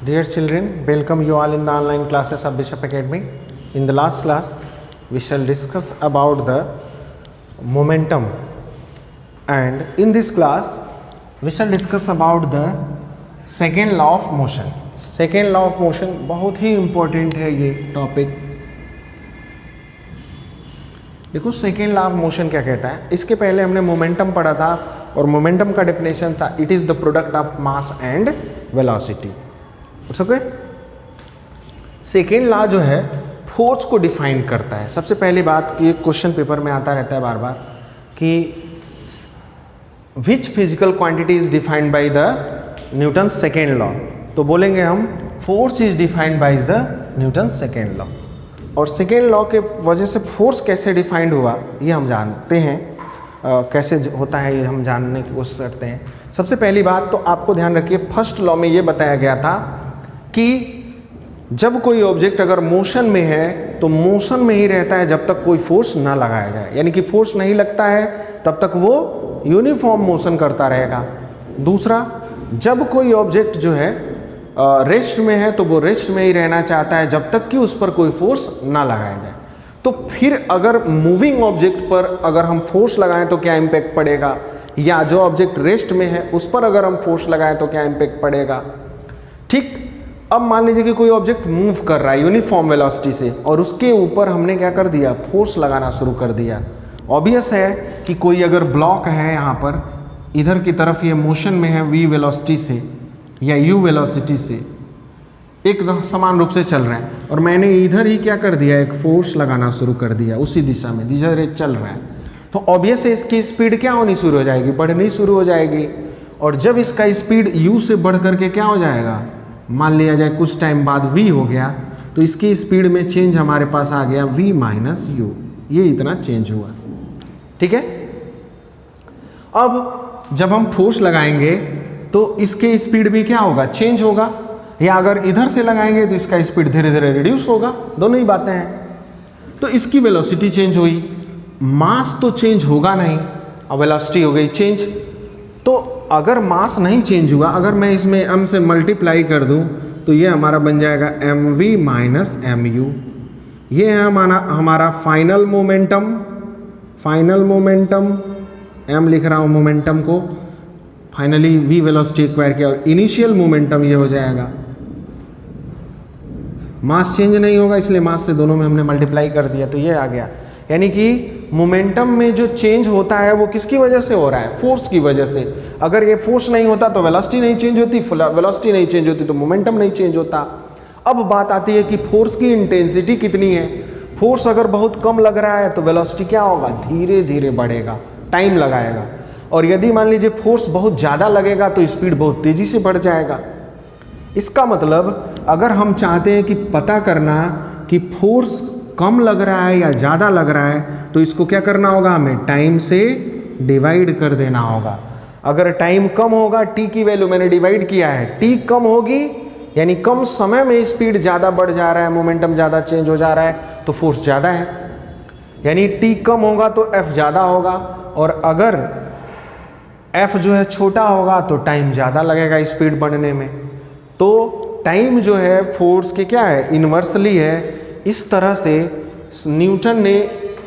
Dear children, welcome you all in the online classes of Bishop Academy. In the last class, we shall discuss about the momentum, and in this class, we shall discuss about the second law of motion. Second law of motion बहुत ही important है ये topic. देखो second law of motion क्या कहता है. इसके पहले हमने मोमेंटम पढ़ा था और मोमेंटम का डेफिनेशन था it is the product of mass and velocity. Okay. Second law जो है फोर्स को डिफाइन करता है. सबसे पहली बात कि क्वेश्चन पेपर में आता रहता है बार बार कि which physical quantity is defined by the Newton second law. तो बोलेंगे हम force is defined by the Newton second law. और सेकेंड लॉ के वजह से फोर्स कैसे डिफाइंड हुआ ये हम जानते हैं. कैसे होता है ये हम जानने की कोशिश करते हैं. सबसे पहली बात तो आपको ध्यान रखिए, फर्स्ट लॉ में ये बताया गया था कि जब कोई ऑब्जेक्ट अगर मोशन में है तो मोशन में ही रहता है जब तक कोई फोर्स ना लगाया जाए. यानी कि फोर्स नहीं लगता है तब तक वो यूनिफॉर्म मोशन करता रहेगा. दूसरा, जब कोई ऑब्जेक्ट जो है रेस्ट में है तो वो रेस्ट में ही रहना चाहता है जब तक कि उस पर कोई फोर्स ना लगाया जाए. तो फिर अगर मूविंग ऑब्जेक्ट पर अगर हम फोर्स लगाएं तो क्या इम्पैक्ट पड़ेगा, या जो ऑब्जेक्ट रेस्ट में है उस पर अगर हम फोर्स लगाएं तो क्या इम्पैक्ट पड़ेगा. ठीक. अब मान लीजिए कि कोई ऑब्जेक्ट मूव कर रहा है यूनिफॉर्म वेलोसिटी से और उसके ऊपर हमने क्या कर दिया, फोर्स लगाना शुरू कर दिया. ऑब्वियस है कि कोई अगर ब्लॉक है यहाँ पर, इधर की तरफ ये मोशन में है वी वेलोसिटी से या यू वेलोसिटी से एकदम समान रूप से चल रहे हैं, और मैंने इधर ही क्या कर दिया, एक फोर्स लगाना शुरू कर दिया उसी दिशा में जिधर ये चल रहा है. तो ऑब्वियस है इसकी स्पीड क्या होनी शुरू हो जाएगी, बढ़नी शुरू हो जाएगी. और जब इसका स्पीड u से बढ़ करके क्या हो जाएगा, मान लिया जाए कुछ टाइम बाद v हो गया, तो इसकी स्पीड में चेंज हमारे पास आ गया v माइनस यू. ये इतना चेंज हुआ. ठीक है. अब जब हम फोर्स लगाएंगे तो इसके स्पीड में क्या होगा, चेंज होगा. या अगर इधर से लगाएंगे तो इसका स्पीड धीरे धीरे रिड्यूस होगा. दोनों ही बातें हैं. तो इसकी वेलोसिटी चेंज हुई, मास तो चेंज होगा नहीं, अब वेलोसिटी हो गई चेंज. तो अगर मास नहीं चेंज हुआ, अगर मैं इसमें m से मल्टीप्लाई कर दूं तो ये हमारा बन जाएगा mv माइनस mu. ये है हमारा final momentum. Final momentum m लिख रहा हूँ मोमेंटम को, फाइनली v वेलोसिटी एक्वायर किया, और इनिशियल मोमेंटम ये हो जाएगा. मास चेंज नहीं होगा इसलिए मास से दोनों में हमने मल्टीप्लाई कर दिया तो ये आ गया. यानी कि मोमेंटम में जो चेंज होता है वो किसकी वजह से हो रहा है, फोर्स की वजह से. अगर ये फोर्स नहीं होता तो वेलोसिटी नहीं चेंज होती, वेलोसिटी नहीं चेंज होती तो मोमेंटम नहीं चेंज होता. अब बात आती है कि फोर्स की इंटेंसिटी कितनी है. फोर्स अगर बहुत कम लग रहा है तो वेलोसिटी क्या होगा, धीरे धीरे बढ़ेगा, टाइम लगाएगा. और यदि मान लीजिए फोर्स बहुत ज़्यादा लगेगा तो स्पीड बहुत तेज़ी से बढ़ जाएगा. इसका मतलब अगर हम चाहते हैं कि पता करना कि फोर्स कम लग रहा है या ज़्यादा लग रहा है तो इसको क्या करना होगा, हमें टाइम से डिवाइड कर देना होगा. अगर टाइम कम होगा, t की वैल्यू मैंने डिवाइड किया है, t कम होगी यानी कम समय में स्पीड ज़्यादा बढ़ जा रहा है, मोमेंटम ज़्यादा चेंज हो जा रहा है तो फोर्स ज़्यादा है. यानी t कम होगा तो f ज़्यादा होगा, और अगर f जो है छोटा होगा तो टाइम ज़्यादा लगेगा स्पीड बढ़ने में. तो टाइम जो है फोर्स के क्या है, इन्वर्सली है. इस तरह से न्यूटन ने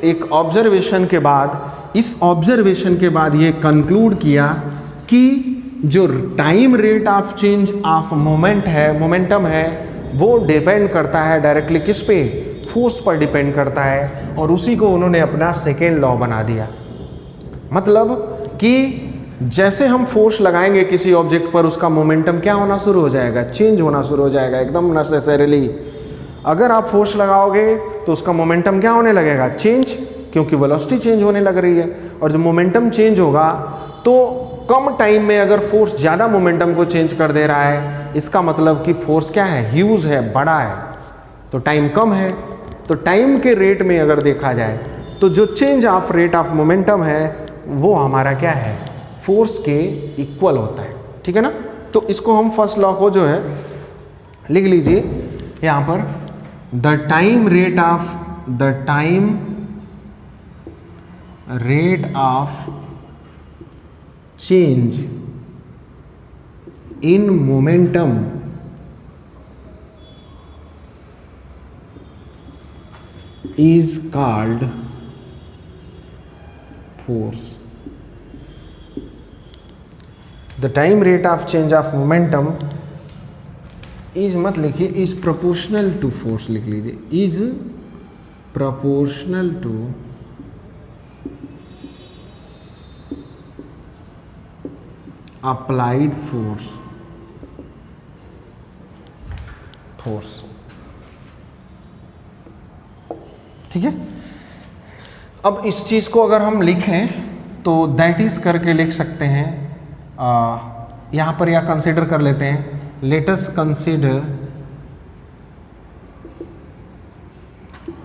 एक ऑब्जर्वेशन के बाद, इस ऑब्जर्वेशन के बाद ये कंक्लूड किया कि जो time rate of change of momentum है वो डिपेंड करता है डायरेक्टली किस पे, फोर्स पर डिपेंड करता है. और उसी को उन्होंने अपना सेकेंड लॉ बना दिया. मतलब कि जैसे हम फोर्स लगाएंगे किसी ऑब्जेक्ट पर उसका मोमेंटम क्या होना शुरू हो जाएगा, चेंज होना शुरू हो जाएगा एकदम नेसेसरीली. अगर आप फोर्स लगाओगे तो उसका मोमेंटम क्या होने लगेगा, चेंज, क्योंकि वेलोसिटी चेंज होने लग रही है. और जब मोमेंटम चेंज होगा तो कम टाइम में अगर फोर्स ज़्यादा मोमेंटम को चेंज कर दे रहा है, इसका मतलब कि फोर्स क्या है, ह्यूज है, बड़ा है, तो टाइम कम है. तो टाइम के रेट में अगर देखा जाए तो जो change of rate of momentum है वो हमारा क्या है, फोर्स के इक्वल होता है. ठीक है ना. तो इसको हम फर्स्ट लॉ को जो है लिख लीजिए यहाँ पर, the time rate of change in momentum is called force. The time rate of change of momentum is मत लिखिए, is proportional to force लिख लीजिए, is proportional to applied force. ठीक है। अब इस चीज को अगर हम लिखें तो दैट इज करके लिख सकते हैं, यहां पर या कंसीडर कर लेते हैं, let us consider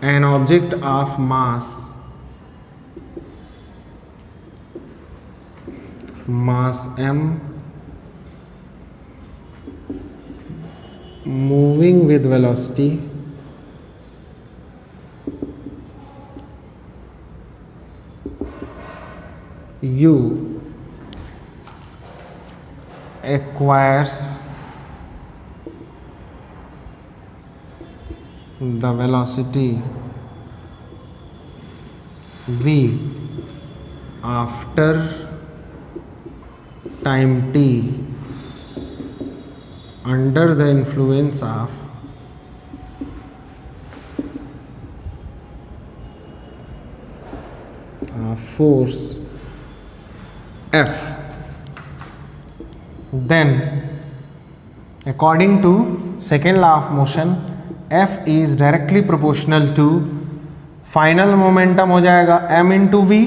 an object of mass m moving with velocity u acquires the velocity v after time t under the influence of force F, then according to second law of motion F is directly proportional to final momentum हो जाएगा m into v,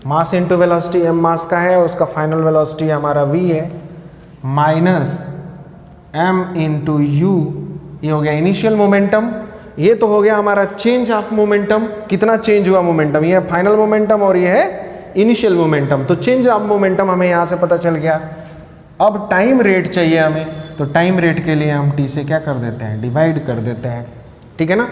mass into velocity, m मास का है, उसका final velocity हमारा v है, minus m into u, ये हो गया इनिशियल मोमेंटम, ये तो हो गया हमारा चेंज ऑफ मोमेंटम, कितना चेंज हुआ मोमेंटम, ये है फाइनल मोमेंटम और ये है इनिशियल मोमेंटम, तो चेंज ऑफ मोमेंटम हमें यहाँ से पता चल गया। अब टाइम रेट चाहिए हमें, तो टाइम रेट के लिए हम t से क्या कर देते हैं, डिवाइड कर देते हैं, ठीक है ना।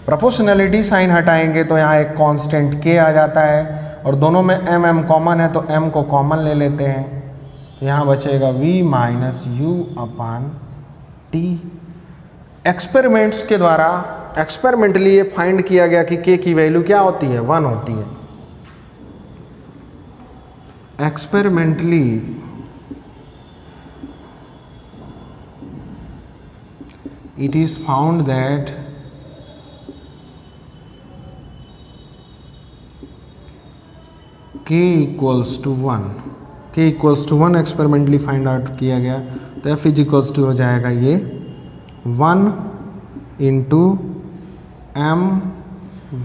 प्रोपोर्शनलिटी साइन हटाएंगे तो यहाँ एक कांस्टेंट k आ जाता है और दोनों में m कॉमन है तो m को कॉमन ले लेते हैं, तो यहाँ बचेगा v minus U upon T. Experiments के द्वारा एक्सपेरिमेंटली ये फाइंड किया गया कि k की वैल्यू क्या होती है, 1 होती है। Experimentally it is found that k equals to 1, k equals to 1 experimentally find out किया गया, तो f इज इक्वल्स टू हो जाएगा ये 1 into M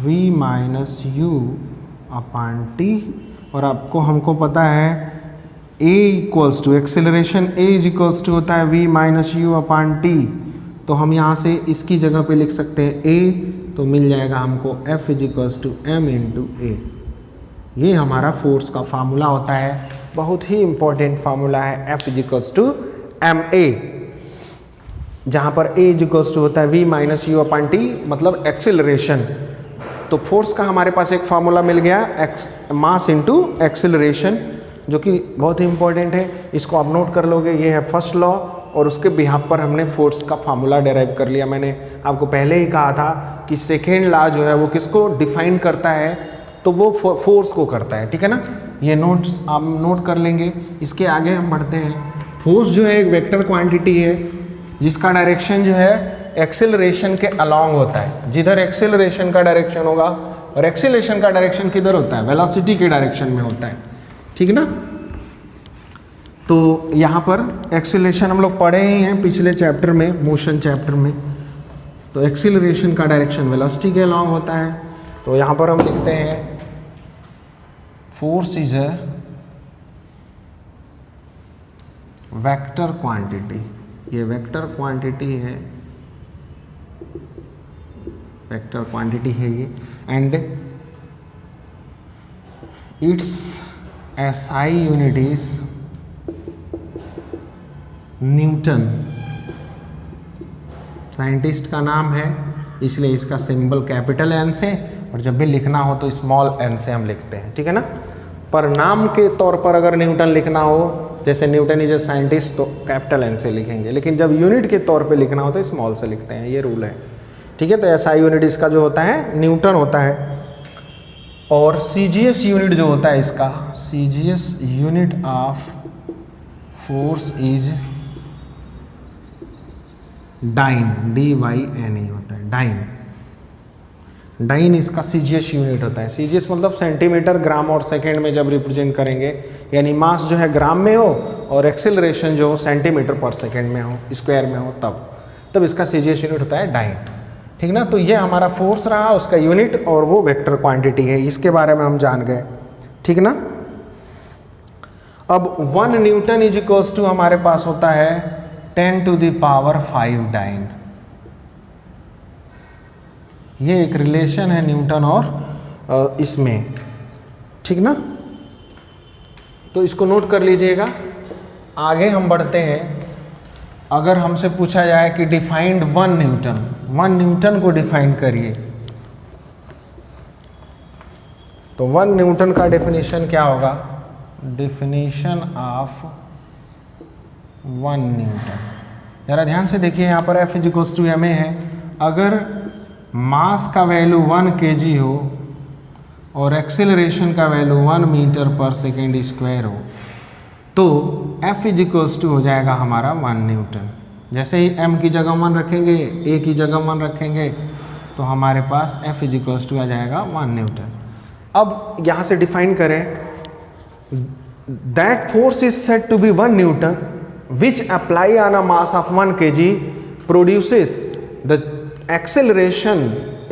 V minus U upon T, और आपको हमको पता है a equals to acceleration a is equals to होता है v minus U upon T, तो हम यहाँ से इसकी जगह पे लिख सकते हैं a, तो मिल जाएगा हमको f is equals to M into A. ये हमारा फोर्स का फार्मूला होता है, बहुत ही इंपॉर्टेंट फार्मूला है, f is equals to M A, जहाँ पर a इज इक्वल्स टू होता है v minus U upon T, मतलब एक्सेलरेशन। तो फोर्स का हमारे पास एक फार्मूला मिल गया, मास इंटू एक्सेलरेशन, जो कि बहुत ही इंपॉर्टेंट है, इसको आप नोट कर लोगे। ये है फर्स्ट लॉ और उसके बिहाफ पर हमने फोर्स का फार्मूला डेराइव कर लिया। मैंने आपको पहले ही कहा था कि सेकेंड लॉ जो है वो किसको डिफाइन करता है, तो वो फोर्स को करता है, ठीक है ना। ये नोट्स आप नोट कर लेंगे। इसके आगे हम बढ़ते हैं। फोर्स जो है एक वेक्टर क्वांटिटी है जिसका डायरेक्शन जो है एक्सेलरेशन के अलॉन्ग होता है। जिधर एक्सेलरेशन का डायरेक्शन होगा, और एक्सेलरेशन का डायरेक्शन किधर होता है, वेलोसिटी के डायरेक्शन में होता है, ठीक है ना। तो यहाँ पर एक्सेलरेशन हम लोग पढ़े ही हैं पिछले चैप्टर में, मोशन चैप्टर में। तो एक्सेलरेशन का डायरेक्शन वेलोसिटी के अलॉन्ग होता है। तो यहाँ पर हम लिखते हैं force is a vector quantity, ये वेक्टर क्वांटिटी है, वेक्टर क्वांटिटी है ये, and it's SI unit is Newton. Scientist का नाम है इसलिए इसका सिंबल कैपिटल N से, और जब भी लिखना हो तो स्मॉल n से हम लिखते हैं, ठीक है ना। पर नाम के तौर पर अगर न्यूटन लिखना हो, जैसे न्यूटन इज ए साइंटिस्ट, तो कैपिटल N से लिखेंगे, लेकिन जब यूनिट के तौर पे लिखना हो तो स्मॉल से लिखते हैं, ये रूल है। ठीक है। तो एसआई यूनिट इसका जो होता है न्यूटन होता है, और सीजीएस यूनिट जो होता है इसका, CGS unit of force is dyne, DYNE होता है, डाइन। डाइन इसका सीजीएस यूनिट होता है। सीजीएस मतलब सेंटीमीटर ग्राम और सेकेंड में जब रिप्रेजेंट करेंगे, यानी मास जो है ग्राम में हो और एक्सेलरेशन जो हो सेंटीमीटर पर सेकेंड में हो, स्क्वायर में हो, तब इसका सीजीएस यूनिट होता है डाइन। ठीक ना। तो ये हमारा फोर्स रहा, उसका यूनिट, और वो वेक्टर क्वांटिटी है, इसके बारे में हम जान गए। ठीक ना। अब 1 न्यूटन इज इक्वल्स टू हमारे पास होता है 10 to the power 5 डाइन। ये एक रिलेशन है न्यूटन और इसमें। ठीक ना। तो इसको नोट कर लीजिएगा। आगे हम बढ़ते हैं। अगर हमसे पूछा जाए कि डिफाइंड 1 न्यूटन को डिफाइन करिए, तो 1 न्यूटन का डेफिनेशन क्या होगा? Definition of 1 Newton. जरा ध्यान से देखिए, यहाँ पर F इक्वल्स टू ma है। अगर मास का वैल्यू 1 kg हो और एक्सेलरेशन का value 1 metre per second square हो, तो F इक्वल्स टू हो जाएगा हमारा 1 न्यूटन। जैसे ही m की जगह 1 रखेंगे, a की जगह 1 रखेंगे, तो हमारे पास F इक्वल्स टू आ जाएगा 1 न्यूटन। अब यहाँ से डिफाइन करें, that force is said to be 1 newton which apply on a mass of 1 kg produces the acceleration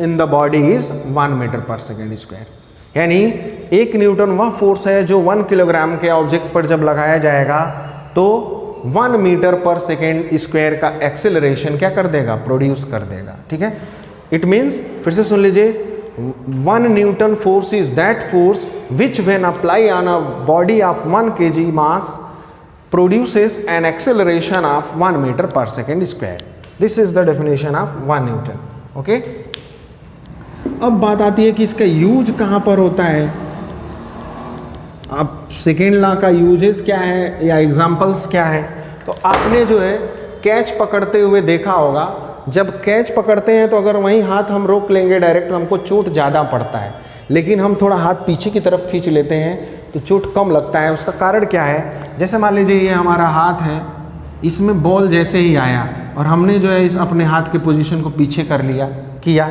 in the body is 1 metre per second square. यानी 1 न्यूटन वह force है जो 1 किलोग्राम के ऑब्जेक्ट पर जब लगाया जाएगा तो 1 मीटर पर सेकेंड स्क्वायर का एक्सेलरेशन क्या कर देगा? प्रोड्यूस कर देगा। ठीक है। इट मीन्स, फिर से सुन लीजिए, 1 newton force is that force which when apply on a body of 1 kg mass produces an acceleration of 1 metre per second square. This is the definition of 1 newton. Okay. अब बात आती है कि इसका यूज कहाँ पर होता है। अब सेकेंड लॉ का यूजेस क्या है या एग्जाम्पल्स क्या है? तो आपने जो है कैच पकड़ते हुए देखा होगा, जब कैच पकड़ते हैं तो अगर वहीं हाथ हम रोक लेंगे डायरेक्ट तो हमको चोट ज़्यादा पड़ता है, लेकिन हम थोड़ा हाथ पीछे की तरफ खींच लेते हैं तो चोट कम लगता है। उसका कारण क्या है? जैसे मान लीजिए ये हमारा हाथ है, इसमें बॉल जैसे ही आया और हमने जो है इस अपने हाथ के पोजीशन को पीछे कर किया,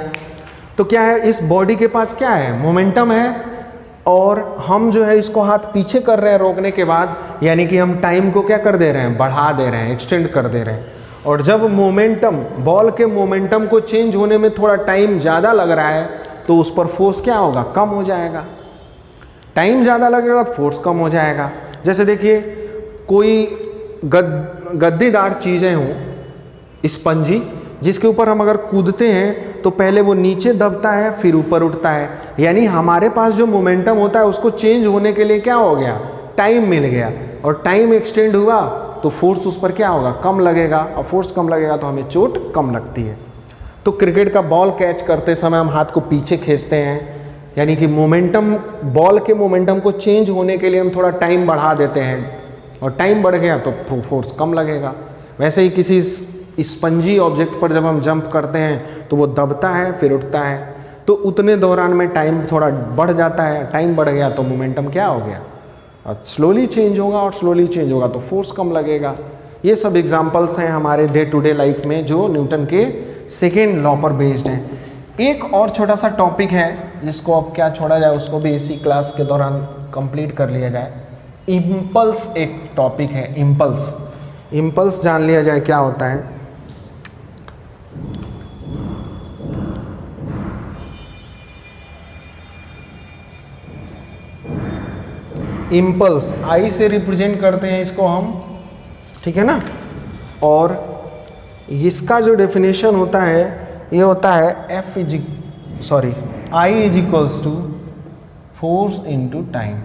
तो क्या है, इस बॉडी के पास क्या है? मोमेंटम है, और हम जो है इसको हाथ पीछे कर रहे हैं रोकने के बाद, यानी कि हम टाइम को क्या कर दे रहे हैं? बढ़ा दे रहे हैं, एक्सटेंड कर दे रहे हैं। और जब मोमेंटम, बॉल के मोमेंटम को चेंज होने में थोड़ा टाइम ज़्यादा लग रहा है तो उस पर फोर्स क्या होगा? कम हो जाएगा। टाइम ज़्यादा लगेगा तो फोर्स कम हो जाएगा। जैसे देखिए, कोई गद्दीदार चीज़ें हों, स्पंजी, जिसके ऊपर हम अगर कूदते हैं तो पहले वो नीचे दबता है फिर ऊपर उठता है, यानी हमारे पास जो मोमेंटम होता है उसको चेंज होने के लिए क्या हो गया? टाइम मिल गया, और टाइम एक्सटेंड हुआ तो फोर्स उस पर क्या होगा? कम लगेगा, और फोर्स कम लगेगा तो हमें चोट कम लगती है। तो क्रिकेट का बॉल कैच करते समय हम हाथ को पीछे खींचते हैं, यानी कि मोमेंटम, बॉल के मोमेंटम को चेंज होने के लिए हम थोड़ा टाइम बढ़ा देते हैं, और टाइम बढ़ गया तो फोर्स कम लगेगा। वैसे ही किसी स्पंजी ऑब्जेक्ट पर जब हम जंप करते हैं तो वो दबता है फिर उठता है, तो उतने दौरान में टाइम थोड़ा बढ़ जाता है। टाइम बढ़ गया तो मोमेंटम क्या हो गया? स्लोली चेंज होगा, और स्लोली चेंज होगा तो फोर्स कम लगेगा। ये सब एग्जांपल्स हैं हमारे डे टू डे लाइफ में जो न्यूटन के सेकेंड लॉ पर बेस्ड हैं। एक और छोटा सा टॉपिक है जिसको अब क्या छोड़ा जाए, उसको भी इसी क्लास के दौरान कंप्लीट कर लिया जाए। इम्पल्स एक टॉपिक है, इम्पल्स जान लिया जाए क्या होता है। इम्पल्स आई से रिप्रेजेंट करते हैं इसको हम, ठीक है ना। और इसका जो डेफिनेशन होता है ये होता है I is equals to force into time.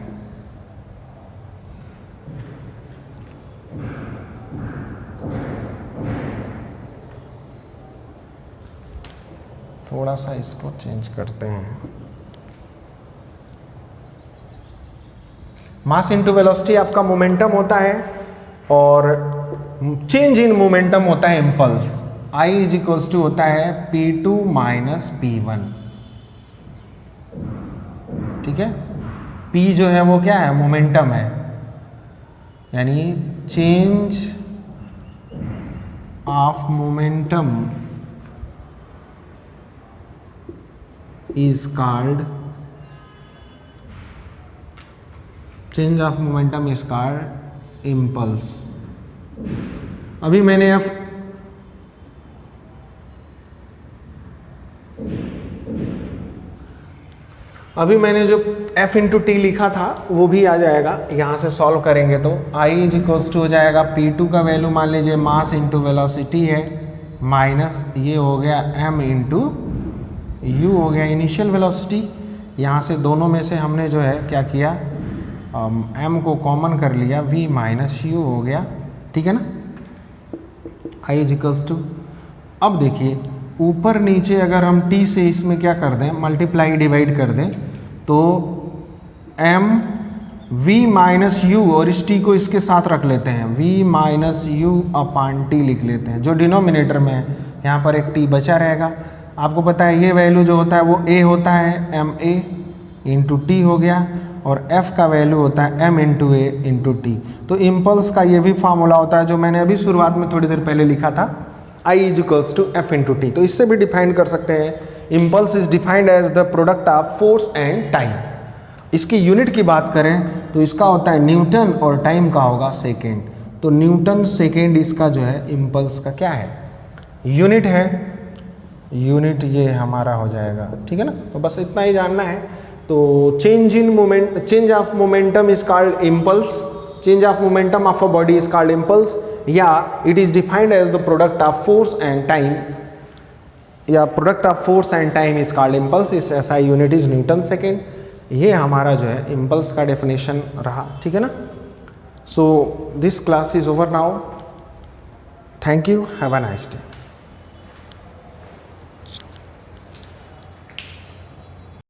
थोड़ा सा इसको चेंज करते हैं। मास इनटू वेलोसिटी आपका मोमेंटम होता है, और चेंज इन मोमेंटम होता है impulse. I is equals to होता है P2 माइनस P1, ठीक है। P जो है वो क्या है, मोमेंटम है, यानी change of momentum is called impulse. अभी मैंने जो F इंटू टी लिखा था वो भी आ जाएगा, यहाँ से सॉल्व करेंगे तो आई इज इक्वल्स टू हो जाएगा P2 का वैल्यू मान लीजिए मास इंटू वेलोसिटी है, माइनस ये हो गया m इंटू यू हो गया इनिशियल वेलोसिटी। यहाँ से दोनों में से हमने जो है क्या किया, m को कॉमन कर लिया, v माइनस यू हो गया, ठीक है ना। आई इज इक्वल्स टू, अब देखिए ऊपर नीचे अगर हम t से इसमें क्या कर दें, मल्टीप्लाई डिवाइड कर दें, तो m v माइनस यू और इस t को इसके साथ रख लेते हैं, v minus U upon T लिख लेते हैं, जो डिनोमिनेटर में है। यहाँ पर एक t बचा रहेगा। आपको पता है ये वैल्यू जो होता है वो a होता है, एम ए इंटू टी हो गया, और f का वैल्यू होता है m इंटू ए इंटू टी। तो इम्पल्स का ये भी फार्मूला होता है जो मैंने अभी शुरुआत में थोड़ी देर पहले लिखा था, I is equals to F into T. तो इससे भी डिफाइन कर सकते हैं, impulse is defined as the product of force and time. इसकी यूनिट की बात करें तो इसका होता है न्यूटन और टाइम का होगा सेकेंड। तो न्यूटन सेकेंड इसका जो है इम्पल्स का क्या है, यूनिट है, यूनिट ये हमारा हो जाएगा, ठीक है ना। तो बस इतना ही जानना है। तो change of momentum is called impulse, change of momentum of a body is called impulse, या it is defined as the product of force and time, या product of force and time is called impulse. इस SI unit is newton second. ये हमारा जो है impulse का definition रहा, ठीक है ना। So this class is over now. Thank you, have a nice day.